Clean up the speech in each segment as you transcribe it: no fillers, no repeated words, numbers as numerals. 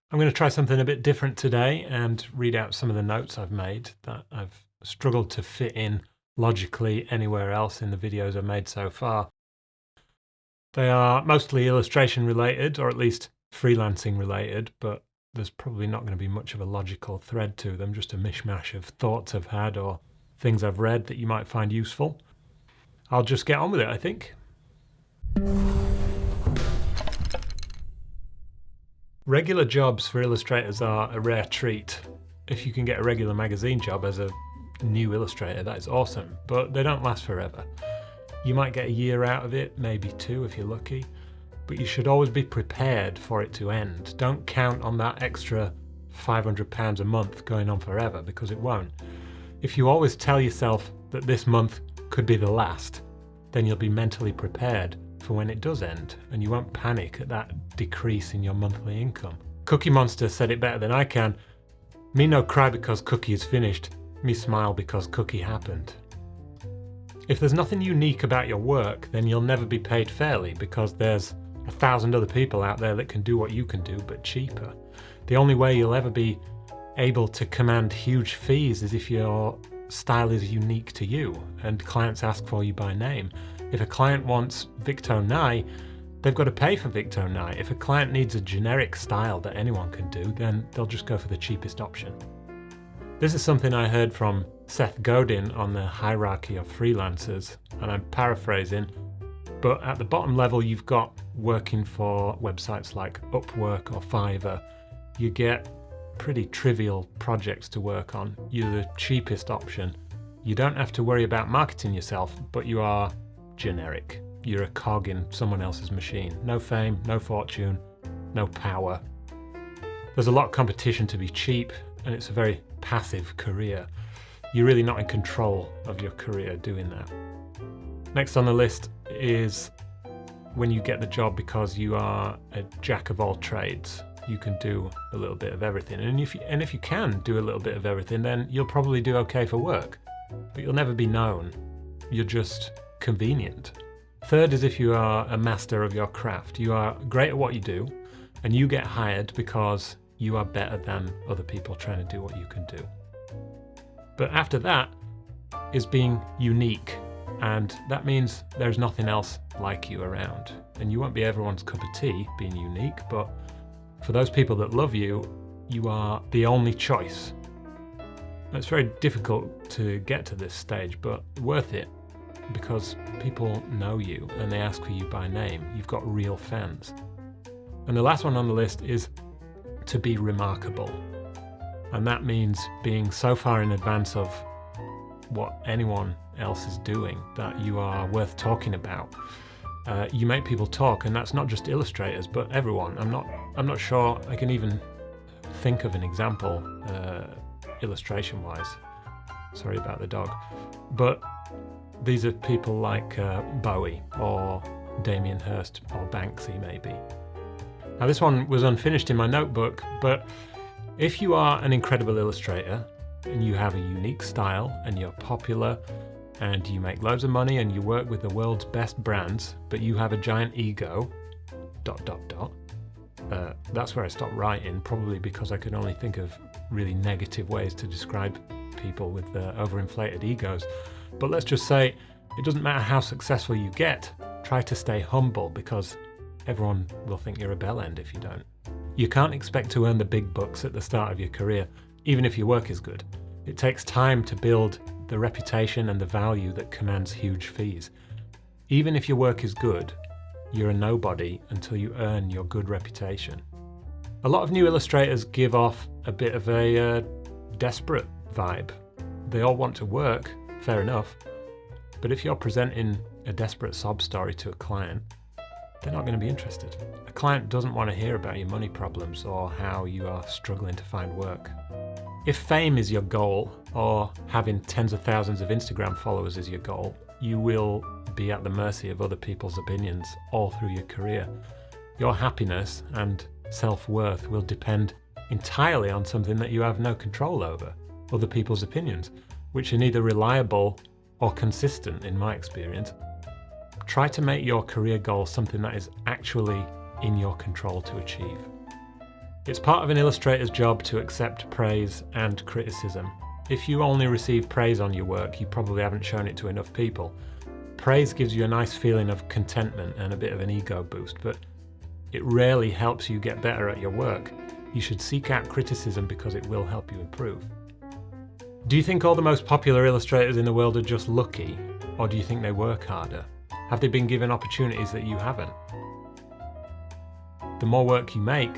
I'm going to try something a bit different today and read out some of the notes I've made that I've struggled to fit in logically anywhere else in the videos I've made so far. They are mostly illustration related, or at least freelancing related, but there's probably not going to be much of a logical thread to them, just a mishmash of thoughts I've had or things I've read that you might find useful. I'll just get on with it, I think. Regular jobs for illustrators are a rare treat. If you can get a regular magazine job as a new illustrator, that is awesome, but they don't last forever. You might get a year out of it, maybe 2 if you're lucky, but you should always be prepared for it to end. Don't count on that extra £500 a month going on forever, because it won't. If you always tell yourself that this month could be the last, then you'll be mentally prepared for when it does end, and you won't panic at that decrease in your monthly income. Cookie Monster said it better than I can. Me no cry because cookie is finished, me smile because cookie happened. If there's nothing unique about your work, then you'll never be paid fairly, because there's 1,000 other people out there that can do what you can do, but cheaper. The only way you'll ever be able to command huge fees is if your style is unique to you and clients ask for you by name. If a client wants Victo Nye, they've got to pay for Victo Nye. If a client needs a generic style that anyone can do, then they'll just go for the cheapest option. This is something I heard from Seth Godin on the hierarchy of freelancers, and I'm paraphrasing, but at the bottom level you've got working for websites like Upwork or Fiverr. You get pretty trivial projects to work on. You're the cheapest option. You don't have to worry about marketing yourself, but you are generic. You're a cog in someone else's machine. No fame, no fortune, no power. There's a lot of competition to be cheap, and it's a very passive career. You're really not in control of your career doing that. Next on the list is when you get the job because you are a jack of all trades. You can do a little bit of everything, and if you can do a little bit of everything, then you'll probably do okay for work, but you'll never be known. You're just convenient. Third is if you are a master of your craft. You are great at what you do, and you get hired because you are better than other people trying to do what you can do. But after that is being unique, and that means there's nothing else like you around. And you won't be everyone's cup of tea being unique, but for those people that love you, you are the only choice. It's very difficult to get to this stage, but worth it, because people know you and they ask for you by name. You've got real fans. And the last one on the list is to be remarkable. And that means being so far in advance of what anyone else is doing that you are worth talking about. You make people talk, and that's not just illustrators, but everyone. I'm not sure I can even think of an example illustration-wise. Sorry about the dog. But these are people like Bowie or Damien Hirst or Banksy maybe. Now this one was unfinished in my notebook, but if you are an incredible illustrator and you have a unique style and you're popular and you make loads of money and you work with the world's best brands, but you have a giant ego, ... That's where I stopped writing, probably because I could only think of really negative ways to describe people with overinflated egos. But let's just say it doesn't matter how successful you get, try to stay humble, because everyone will think you're a bellend if you don't. You can't expect to earn the big bucks at the start of your career, even if your work is good. It takes time to build the reputation and the value that commands huge fees. Even if your work is good, you're a nobody until you earn your good reputation. A lot of new illustrators give off a bit of a desperate vibe. They all want to work, fair enough, but if you're presenting a desperate sob story to a client, they're not going to be interested. A client doesn't want to hear about your money problems or how you are struggling to find work. If fame is your goal, or having tens of thousands of Instagram followers is your goal, you will be at the mercy of other people's opinions all through your career. Your happiness and self-worth will depend entirely on something that you have no control over, other people's opinions, which are neither reliable or consistent in my experience. Try to make your career goal something that is actually in your control to achieve. It's part of an illustrator's job to accept praise and criticism. If you only receive praise on your work, you probably haven't shown it to enough people. Praise gives you a nice feeling of contentment and a bit of an ego boost, but it rarely helps you get better at your work. You should seek out criticism because it will help you improve. Do you think all the most popular illustrators in the world are just lucky, or do you think they work harder? Have they been given opportunities that you haven't? The more work you make,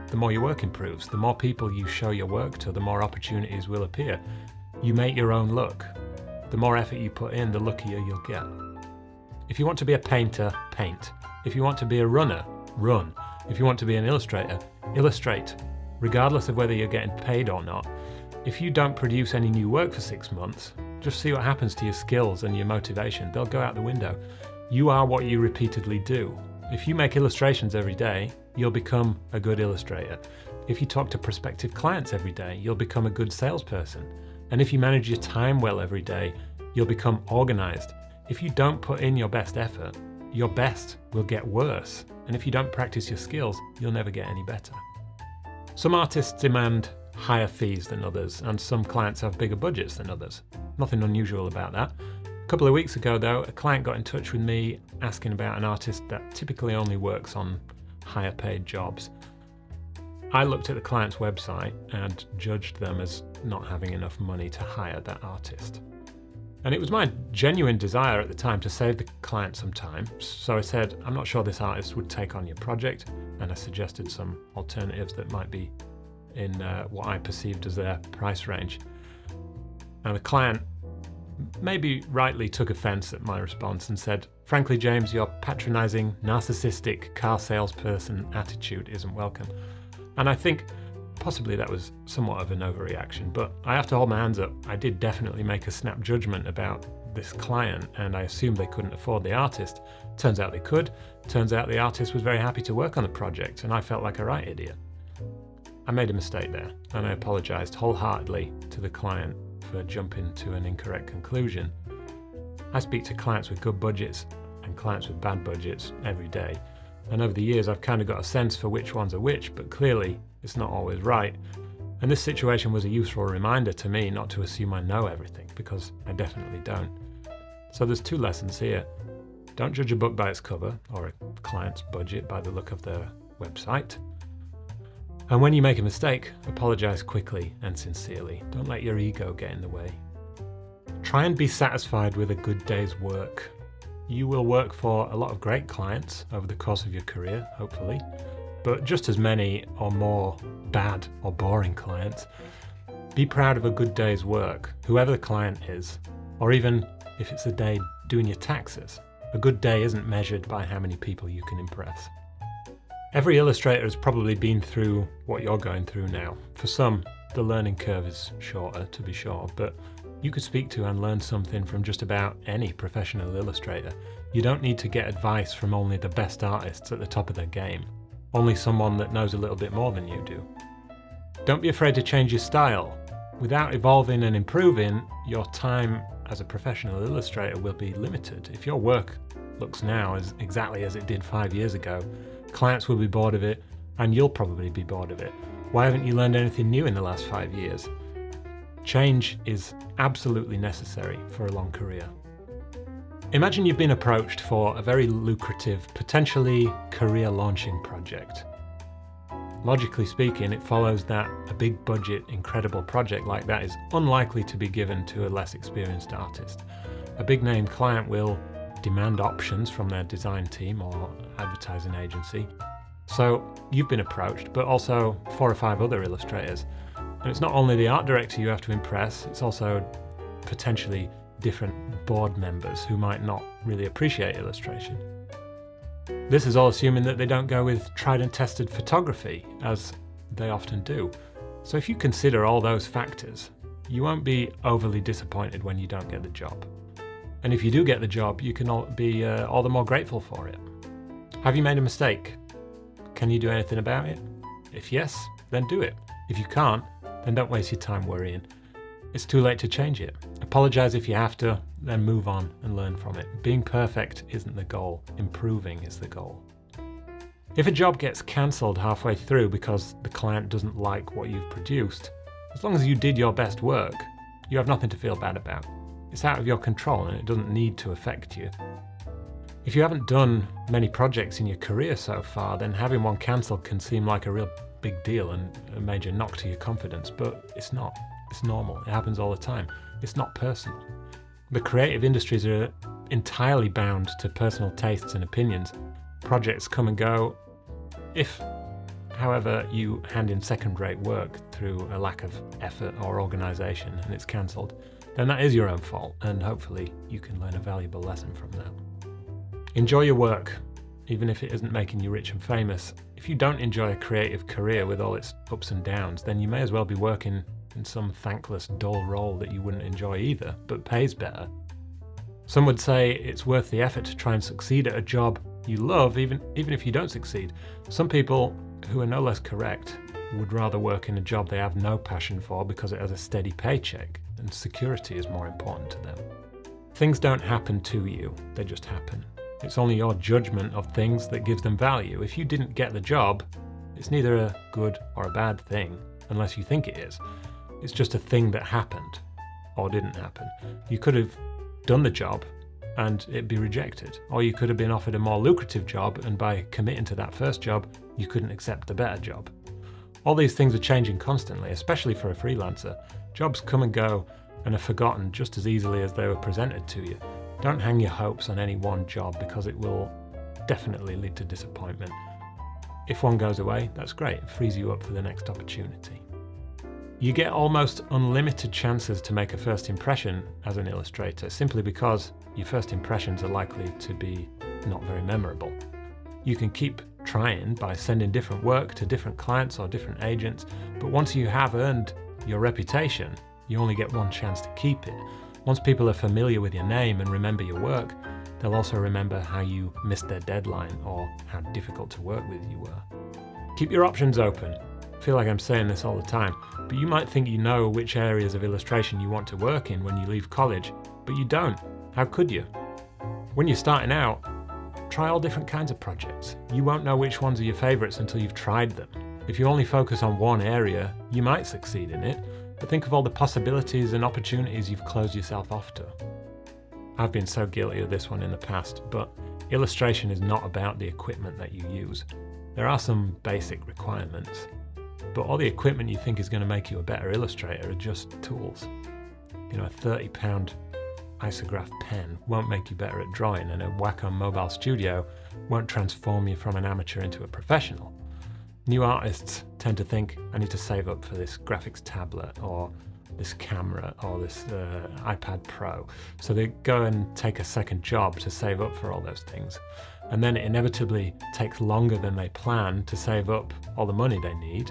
the more your work improves. The more people you show your work to, the more opportunities will appear. You make your own luck. The more effort you put in, the luckier you'll get. If you want to be a painter, paint. If you want to be a runner, run. If you want to be an illustrator, illustrate. Regardless of whether you're getting paid or not. If you don't produce any new work for 6 months, just see what happens to your skills and your motivation. They'll go out the window. You are what you repeatedly do. If you make illustrations every day, you'll become a good illustrator. If you talk to prospective clients every day, you'll become a good salesperson. And if you manage your time well every day, you'll become organized. If you don't put in your best effort, your best will get worse. And if you don't practice your skills, you'll never get any better. Some artists demand higher fees than others, and some clients have bigger budgets than others. Nothing unusual about that. A couple of weeks ago though, a client got in touch with me asking about an artist that typically only works on higher paid jobs. I looked at the client's website and judged them as not having enough money to hire that artist. And it was my genuine desire at the time to save the client some time, so I said, I'm not sure this artist would take on your project, and I suggested some alternatives that might be in what I perceived as their price range. And the client maybe rightly took offense at my response and said, frankly, James, your patronizing, narcissistic car salesperson attitude isn't welcome. And I think possibly that was somewhat of an overreaction, but I have to hold my hands up. I did definitely make a snap judgment about this client, and I assumed they couldn't afford the artist. Turns out they could. Turns out the artist was very happy to work on the project, and I felt like a right idiot. I made a mistake there, and I apologized wholeheartedly to the client for jumping to an incorrect conclusion. I speak to clients with good budgets and clients with bad budgets every day, and over the years I've kind of got a sense for which ones are which, but clearly it's not always right. And this situation was a useful reminder to me not to assume I know everything, because I definitely don't. So there's 2 lessons here. Don't judge a book by its cover, or a client's budget by the look of their website. And when you make a mistake, apologize quickly and sincerely. Don't let your ego get in the way. Try and be satisfied with a good day's work. You will work for a lot of great clients over the course of your career, hopefully, but just as many or more bad or boring clients. Be proud of a good day's work, whoever the client is, or even if it's a day doing your taxes. A good day isn't measured by how many people you can impress. Every illustrator has probably been through what you're going through now. For some, the learning curve is shorter, to be sure, but you could speak to and learn something from just about any professional illustrator. You don't need to get advice from only the best artists at the top of their game, only someone that knows a little bit more than you do. Don't be afraid to change your style. Without evolving and improving, your time as a professional illustrator will be limited. If your work looks now exactly as it did 5 years ago, clients will be bored of it, and you'll probably be bored of it. Why haven't you learned anything new in the last 5 years? Change is absolutely necessary for a long career. Imagine you've been approached for a very lucrative, potentially career-launching project. Logically speaking, it follows that a big budget, incredible project like that is unlikely to be given to a less experienced artist. A big name client will demand options from their design team or advertising agency. So you've been approached, but also 4 or 5 other illustrators. And it's not only the art director you have to impress, it's also potentially different board members who might not really appreciate illustration. This is all assuming that they don't go with tried and tested photography, as they often do. So if you consider all those factors, you won't be overly disappointed when you don't get the job. And if you do get the job, you can be all the more grateful for it. Have you made a mistake? Can you do anything about it? If yes, then do it. If you can't, then don't waste your time worrying. It's too late to change it. Apologize if you have to, then move on and learn from it. Being perfect isn't the goal. Improving is the goal. If a job gets cancelled halfway through because the client doesn't like what you've produced, as long as you did your best work, you have nothing to feel bad about. It's out of your control and it doesn't need to affect you. If you haven't done many projects in your career so far, then having one cancelled can seem like a real big deal and a major knock to your confidence, but it's not. It's normal. It happens all the time. It's not personal. The creative industries are entirely bound to personal tastes and opinions. Projects come and go. If, however, you hand in second-rate work through a lack of effort or organisation and it's cancelled, then that is your own fault, and hopefully you can learn a valuable lesson from that. Enjoy your work, even if it isn't making you rich and famous. If you don't enjoy a creative career with all its ups and downs, then you may as well be working in some thankless, dull role that you wouldn't enjoy either, but pays better. Some would say it's worth the effort to try and succeed at a job you love, even if you don't succeed. Some people, who are no less correct, would rather work in a job they have no passion for because it has a steady paycheck, and security is more important to them. Things don't happen to you, they just happen. It's only your judgment of things that gives them value. If you didn't get the job, it's neither a good or a bad thing, unless you think it is. It's just a thing that happened, or didn't happen. You could have done the job and it'd be rejected, or you could have been offered a more lucrative job and by committing to that first job, you couldn't accept the better job. All these things are changing constantly, especially for a freelancer. Jobs come and go and are forgotten just as easily as they were presented to you. Don't hang your hopes on any one job because it will definitely lead to disappointment. If one goes away, that's great. It frees you up for the next opportunity. You get almost unlimited chances to make a first impression as an illustrator simply because your first impressions are likely to be not very memorable. You can keep trying by sending different work to different clients or different agents, but once you have earned your reputation, you only get one chance to keep it. Once people are familiar with your name and remember your work, they'll also remember how you missed their deadline or how difficult to work with you were. Keep your options open. I feel like I'm saying this all the time, but you might think you know which areas of illustration you want to work in when you leave college, but you don't. How could you? When you're starting out, try all different kinds of projects. You won't know which ones are your favourites until you've tried them. If you only focus on one area, you might succeed in it, but think of all the possibilities and opportunities you've closed yourself off to. I've been so guilty of this one in the past, but illustration is not about the equipment that you use. There are some basic requirements, but all the equipment you think is going to make you a better illustrator are just tools. You know, a £30 isograph pen won't make you better at drawing, and a Wacom Mobile Studio won't transform you from an amateur into a professional. New artists tend to think, I need to save up for this graphics tablet or this camera or this iPad Pro. So they go and take a second job to save up for all those things. And then it inevitably takes longer than they plan to save up all the money they need.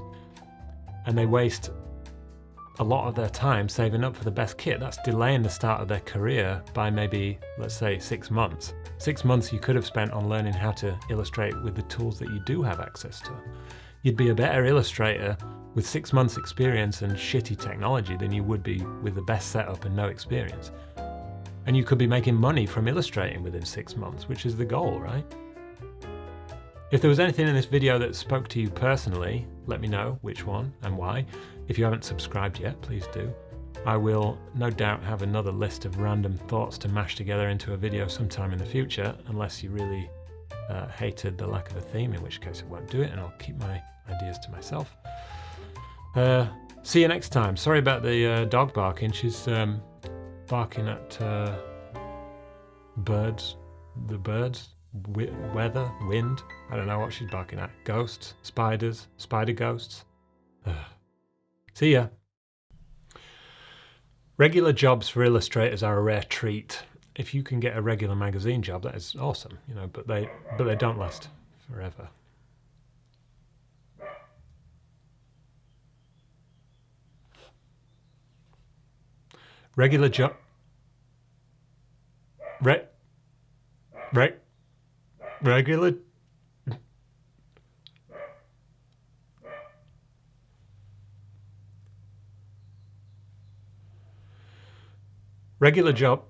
And they waste a lot of their time saving up for the best kit. That's delaying the start of their career by maybe, let's say, 6 months. 6 months you could have spent on learning how to illustrate with the tools that you do have access to. You'd be a better illustrator with 6 months experience and shitty technology than you would be with the best setup and no experience. And you could be making money from illustrating within 6 months, which is the goal, right? If there was anything in this video that spoke to you personally, let me know which one and why. If you haven't subscribed yet, please do. I will no doubt have another list of random thoughts to mash together into a video sometime in the future, unless you really hated the lack of a theme, in which case I won't do it and I'll keep my ideas to myself. See you next time. Sorry about the dog barking. She's barking at birds, weather, wind. I don't know what she's barking at. Ghosts, spiders, spider ghosts. See ya. Regular jobs for illustrators are a rare treat. If you can get a regular magazine job, that is awesome, you know, but they don't last forever. Regular job. Regular. Regular job.